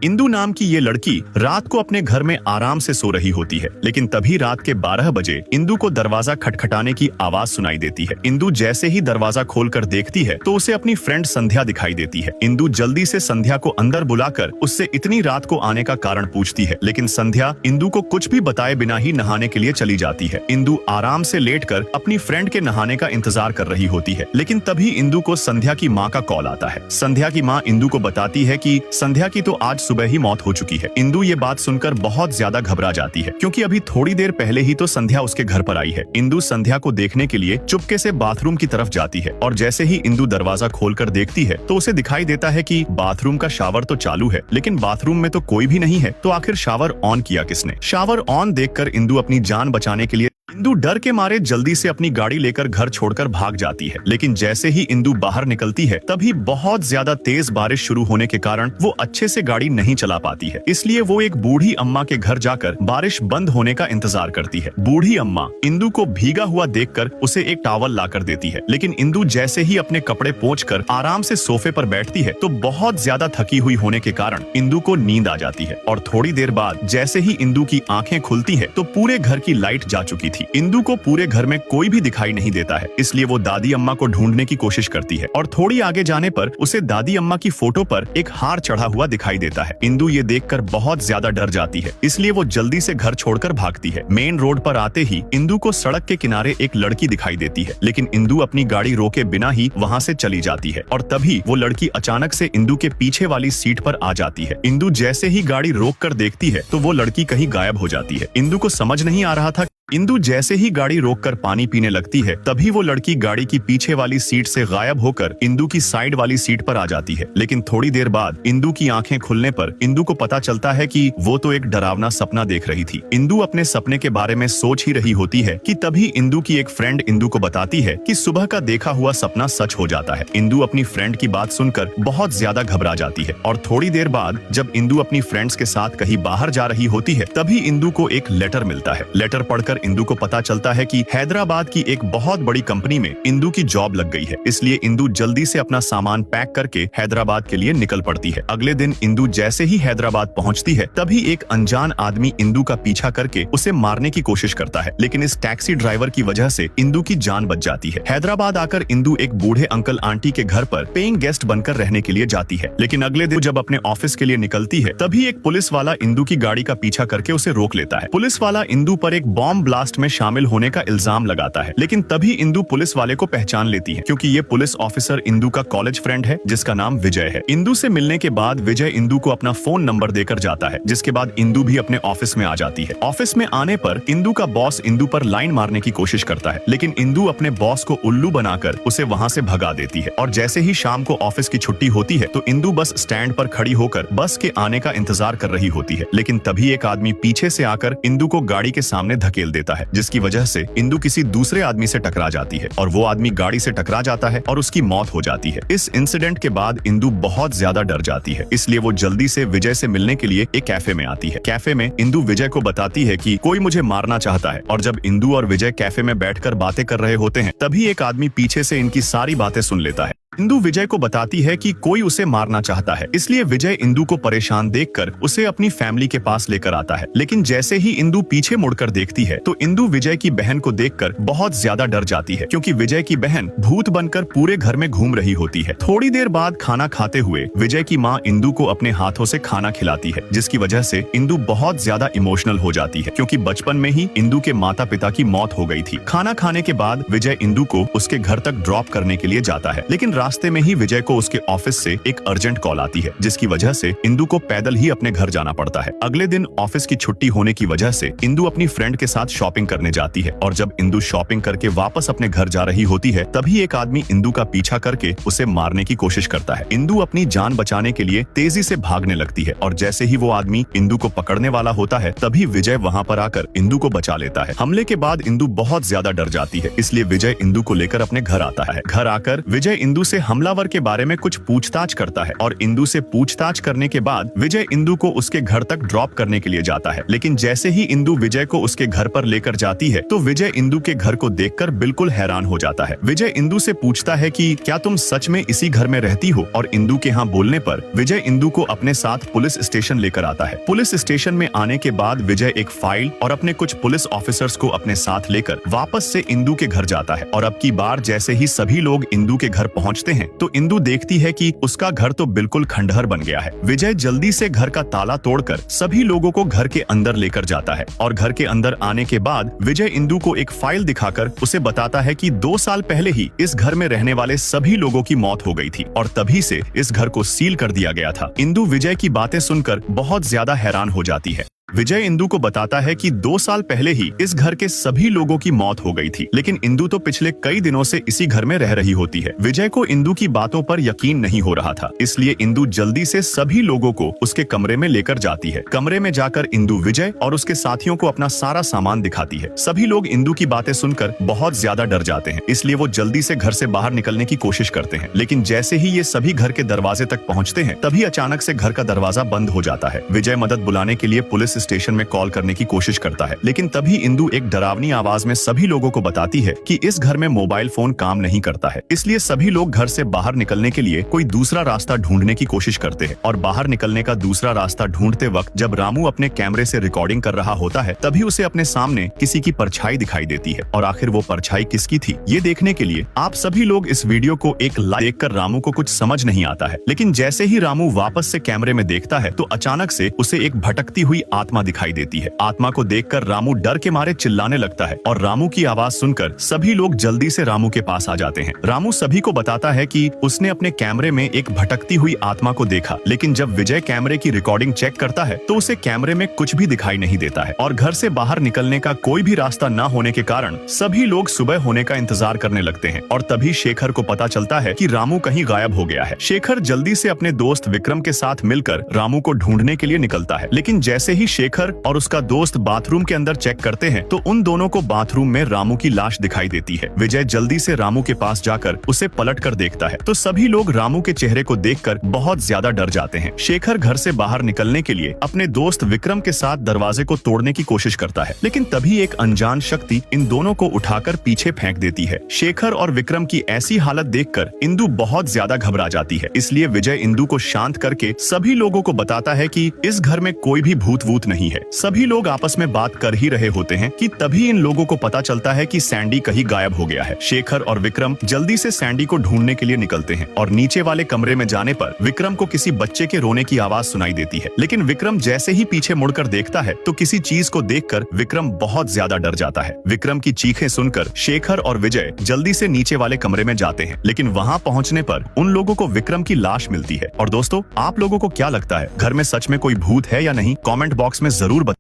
इंदु नाम की ये लड़की रात को अपने घर में आराम से सो रही होती है, लेकिन तभी रात के 12 बजे इंदु को दरवाजा खटखटाने की आवाज सुनाई देती है। इंदु जैसे ही दरवाजा खोलकर देखती है तो उसे अपनी फ्रेंड संध्या दिखाई देती है। इंदु जल्दी से संध्या को अंदर बुलाकर उससे इतनी रात को आने का कारण पूछती है, लेकिन संध्या इंदु को कुछ भी बताए बिना ही नहाने के लिए चली जाती है। इंदु आराम से लेटकर अपनी फ्रेंड के नहाने का इंतजार कर रही होती है, लेकिन तभी इंदु को संध्या की माँ का कॉल आता है। संध्या की माँ इंदु को बताती है कि संध्या की तो आज सुबह ही मौत हो चुकी है। इंदु ये बात सुनकर बहुत ज्यादा घबरा जाती है, क्योंकि अभी थोड़ी देर पहले ही तो संध्या उसके घर पर आई है। इंदु संध्या को देखने के लिए चुपके से बाथरूम की तरफ जाती है और जैसे ही इंदु दरवाजा खोलकर देखती है तो उसे दिखाई देता है कि बाथरूम का शावर तो चालू है, लेकिन बाथरूम में तो कोई भी नहीं है। तो आखिर शावर ऑन किया किसने? शावर ऑन देखकर इंदु अपनी जान बचाने के लिए इंदु डर के मारे जल्दी से अपनी गाड़ी लेकर घर छोड़कर भाग जाती है, लेकिन जैसे ही इंदु बाहर निकलती है तभी बहुत ज्यादा तेज बारिश शुरू होने के कारण वो अच्छे से गाड़ी नहीं चला पाती है। इसलिए वो एक बूढ़ी अम्मा के घर जाकर बारिश बंद होने का इंतजार करती है। बूढ़ी अम्मा इंदु को भीगा हुआ देखकर उसे एक टॉवल लाकर देती है, लेकिन इंदु जैसे ही अपने कपड़े पोंछकर आराम से सोफे पर बैठती है तो बहुत ज्यादा थकी हुई होने के कारण इंदु को नींद आ जाती है और थोड़ी देर बाद जैसे ही इंदु की आंखें खुलती है तो पूरे घर की लाइट जा चुकी थी। इंदु को पूरे घर में कोई भी दिखाई नहीं देता है, इसलिए वो दादी अम्मा को ढूंढने की कोशिश करती है और थोड़ी आगे जाने पर उसे दादी अम्मा की फोटो पर एक हार चढ़ा हुआ दिखाई देता है। इंदु ये देखकर बहुत ज्यादा डर जाती है, इसलिए वो जल्दी से घर छोड़कर भागती है। मेन रोड पर आते ही इंदु को सड़क के किनारे एक लड़की दिखाई देती है, लेकिन इंदु अपनी गाड़ी रोके बिना ही वहाँ से चली जाती है और तभी वो लड़की अचानक से इंदु के पीछे वाली सीट पर आ जाती है। इंदु जैसे ही गाड़ी रोक कर देखती है तो वो लड़की कहीं गायब हो जाती है। इंदु को समझ नहीं आ रहा था। इंदु जैसे ही गाड़ी रोककर पानी पीने लगती है तभी वो लड़की गाड़ी की पीछे वाली सीट से गायब होकर इंदु की साइड वाली सीट पर आ जाती है। लेकिन थोड़ी देर बाद इंदु की आंखें खुलने पर इंदु को पता चलता है कि वो तो एक डरावना सपना देख रही थी। इंदु अपने सपने के बारे में सोच ही रही होती है कि तभी इंदु की एक फ्रेंड इंदु को बताती है कि सुबह का देखा हुआ सपना सच हो जाता है। इंदु अपनी फ्रेंड की बात सुनकर बहुत ज्यादा घबरा जाती है और थोड़ी देर बाद जब इंदु अपनी फ्रेंड्स के साथ कहीं बाहर जा रही होती है तभी इंदु को एक लेटर मिलता है। लेटर पढ़कर इंदु को पता चलता है कि हैदराबाद की एक बहुत बड़ी कंपनी में इंदु की जॉब लग गई है, इसलिए इंदु जल्दी से अपना सामान पैक करके हैदराबाद के लिए निकल पड़ती है। अगले दिन इंदु जैसे ही हैदराबाद पहुंचती है तभी एक अनजान आदमी इंदु का पीछा करके उसे मारने की कोशिश करता है, लेकिन इस टैक्सी ड्राइवर की वजह से इंदु की जान बच जाती है। हैदराबाद आकर इंदु एक बूढ़े अंकल आंटी के घर पर पेइंग गेस्ट बनकर रहने के लिए जाती है, लेकिन अगले दिन जब अपने ऑफिस के लिए निकलती है तभी एक पुलिस वाला इंदु की गाड़ी का पीछा करके उसे रोक लेता है। पुलिस वाला इंदु पर एक बॉम्ब ब्लास्ट में शामिल होने का इल्जाम लगाता है, लेकिन तभी इंदु पुलिस वाले को पहचान लेती है, क्योंकि ये पुलिस ऑफिसर इंदु का कॉलेज फ्रेंड है जिसका नाम विजय है। इंदु से मिलने के बाद विजय इंदु को अपना फोन नंबर देकर जाता है, जिसके बाद इंदु भी अपने ऑफिस में आ जाती है। ऑफिस में आने पर इंदु का बॉस इंदु पर लाइन मारने की कोशिश करता है, लेकिन इंदु अपने बॉस को उल्लू बनाकर उसे वहाँ से भगा देती है और जैसे ही शाम को ऑफिस की छुट्टी होती है तो इंदु बस स्टैंड पर खड़ी होकर बस के आने का इंतजार कर रही होती है, लेकिन तभी एक आदमी पीछे से आकर इंदु को गाड़ी के सामने धकेल देता है, जिसकी वजह से इंदु किसी दूसरे आदमी से टकरा जाती है और वो आदमी गाड़ी से टकरा जाता है और उसकी मौत हो जाती है। इस इंसिडेंट के बाद इंदु बहुत ज्यादा डर जाती है, इसलिए वो जल्दी से विजय से मिलने के लिए एक कैफे में आती है। कैफे में इंदु विजय को बताती है कि कोई मुझे मारना चाहता है और जब इंदु और विजय कैफे में बैठकर बातें कर रहे होते हैं तभी एक आदमी पीछे से इनकी सारी बातें सुन लेता है। इंदु विजय को बताती है कि कोई उसे मारना चाहता है, इसलिए विजय इंदु को परेशान देखकर उसे अपनी फैमिली के पास लेकर आता है, लेकिन जैसे ही इंदु पीछे मुड़कर देखती है तो इंदु विजय की बहन को देखकर बहुत ज्यादा डर जाती है, क्योंकि विजय की बहन भूत बनकर पूरे घर में घूम रही होती है। थोड़ी देर बाद खाना खाते हुए विजय की माँ इंदु को अपने हाथों से खाना खिलाती है, जिसकी वजह से इंदु बहुत ज्यादा इमोशनल हो जाती है, क्योंकि बचपन में ही इंदु के माता पिता की मौत हो गई थी। खाना खाने के बाद विजय इंदु को उसके घर तक ड्रॉप करने के लिए जाता है, लेकिन रास्ते में ही विजय को उसके ऑफिस से एक अर्जेंट कॉल आती है, जिसकी वजह से इंदु को पैदल ही अपने घर जाना पड़ता है। अगले दिन ऑफिस की छुट्टी होने की वजह से इंदु अपनी फ्रेंड के साथ शॉपिंग करने जाती है और जब इंदु शॉपिंग करके वापस अपने घर जा रही होती है तभी एक आदमी इंदु का पीछा करके उसे मारने की कोशिश करता है। इंदु अपनी जान बचाने के लिए तेजी से भागने लगती है और जैसे ही वो आदमी इंदु को पकड़ने वाला होता है तभी विजय वहाँ पर आकर इंदु को बचा लेता है। हमले के बाद इंदु बहुत ज्यादा डर जाती है, इसलिए विजय इंदु को लेकर अपने घर आता है। घर आकर विजय इंदु से हमलावर के बारे में कुछ पूछताछ करता है और इंदु से पूछताछ करने के बाद विजय इंदु को उसके घर तक ड्रॉप करने के लिए जाता है। लेकिन जैसे ही इंदु विजय को उसके घर पर लेकर जाती है तो विजय इंदु के घर को देखकर बिल्कुल हैरान हो जाता है। विजय इंदु से पूछता है कि क्या तुम सच में इसी घर में रहती हो, और इंदु के हाँ बोलने पर विजय इंदु को अपने साथ पुलिस स्टेशन लेकर आता है। पुलिस स्टेशन में आने के बाद विजय एक फाइल और अपने कुछ पुलिस ऑफिसर्स को अपने साथ लेकर वापस से इंदु के घर जाता है। और अब की बार जैसे ही सभी लोग इंदु के घर पहुंचते हैं तो इंदु देखती है कि उसका घर तो बिल्कुल खंडहर बन गया है। विजय जल्दी से घर का ताला तोड़कर सभी लोगों को घर के अंदर लेकर जाता है और घर के अंदर आने के बाद विजय इंदु को एक फाइल दिखाकर उसे बताता है कि 2 साल पहले ही इस घर में रहने वाले सभी लोगों की मौत हो गई थी और तभी से इस घर को सील कर दिया गया था। इंदु विजय की बातें सुनकर बहुत ज्यादा हैरान हो जाती है। विजय इंदु को बताता है कि 2 साल पहले ही इस घर के सभी लोगों की मौत हो गई थी, लेकिन इंदु तो पिछले कई दिनों से इसी घर में रह रही होती है। विजय को इंदु की बातों पर यकीन नहीं हो रहा था, इसलिए इंदु जल्दी से सभी लोगों को उसके कमरे में लेकर जाती है। कमरे में जाकर इंदु विजय और उसके साथियों को अपना सारा सामान दिखाती है। सभी लोग इंदु की बातें सुनकर बहुत ज्यादा डर जाते हैं, इसलिए वो जल्दी से घर से बाहर निकलने की कोशिश करते हैं। लेकिन जैसे ही ये सभी घर के दरवाजे तक पहुँचते हैं तभी अचानक से घर का दरवाजा बंद हो जाता है। विजय मदद बुलाने के लिए पुलिस स्टेशन में कॉल करने की कोशिश करता है, लेकिन तभी इंदु एक डरावनी आवाज में सभी लोगों को बताती है कि इस घर में मोबाइल फोन काम नहीं करता है, इसलिए सभी लोग घर से बाहर निकलने के लिए कोई दूसरा रास्ता ढूंढने की कोशिश करते हैं। और बाहर निकलने का दूसरा रास्ता ढूंढते वक्त जब रामू अपने कैमरे से रिकॉर्डिंग कर रहा होता है तभी उसे अपने सामने किसी की परछाई दिखाई देती है, और आखिर वो परछाई किसकी थी ये देखने के लिए आप सभी लोग इस वीडियो को एक लाइक कर। रामू को कुछ समझ नहीं आता है, लेकिन जैसे ही रामू वापस से कैमरे में देखता है तो अचानक से उसे एक भटकती हुई आत्मा दिखाई देती है। आत्मा को देखकर रामू डर के मारे चिल्लाने लगता है और रामू की आवाज सुनकर सभी लोग जल्दी से रामू के पास आ जाते हैं। रामू सभी को बताता है कि उसने अपने कैमरे में एक भटकती हुई आत्मा को देखा, लेकिन जब विजय कैमरे की रिकॉर्डिंग चेक करता है तो उसे कैमरे में कुछ भी दिखाई नहीं देता है और घर से बाहर निकलने का कोई भी रास्ता न होने के कारण सभी लोग सुबह होने का इंतजार करने लगते हैं। और तभी शेखर को पता चलता है कि रामू कहीं गायब हो गया है। शेखर जल्दी से अपने दोस्त विक्रम के साथ मिलकर रामू को ढूंढने के लिए निकलता है, लेकिन जैसे ही शेखर और उसका दोस्त बाथरूम के अंदर चेक करते हैं तो उन दोनों को बाथरूम में रामू की लाश दिखाई देती है। विजय जल्दी से रामू के पास जाकर उसे पलट कर देखता है तो सभी लोग रामू के चेहरे को देखकर बहुत ज्यादा डर जाते हैं। शेखर घर से बाहर निकलने के लिए अपने दोस्त विक्रम के साथ दरवाजे को तोड़ने की कोशिश करता है, लेकिन तभी एक अनजान शक्ति इन दोनों को उठाकर पीछे फेंक देती है। शेखर और विक्रम की ऐसी हालत देखकर इंदु बहुत ज्यादा घबरा जाती है, इसलिए विजय इंदु को शांत करके सभी लोगों को बताता है कि इस घर में कोई भी भूत वूत नहीं है। सभी लोग आपस में बात कर ही रहे होते हैं कि तभी इन लोगों को पता चलता है कि सैंडी कहीं गायब हो गया है। शेखर और विक्रम जल्दी से सैंडी को ढूंढने के लिए निकलते हैं और नीचे वाले कमरे में जाने पर विक्रम को किसी बच्चे के रोने की आवाज सुनाई देती है, लेकिन विक्रम जैसे ही पीछे मुड़कर देखता है तो किसी चीज को देखकर विक्रम बहुत ज्यादा डर जाता है। विक्रम की चीखें सुनकर शेखर और विजय जल्दी से नीचे वाले कमरे में जाते हैं, लेकिन वहां पहुंचने पर उन लोगों को विक्रम की लाश मिलती है। और दोस्तों, आप लोगों को क्या लगता है, घर में सच में कोई भूत है या नहीं? कमेंट बॉक्स में जरूर बताएं।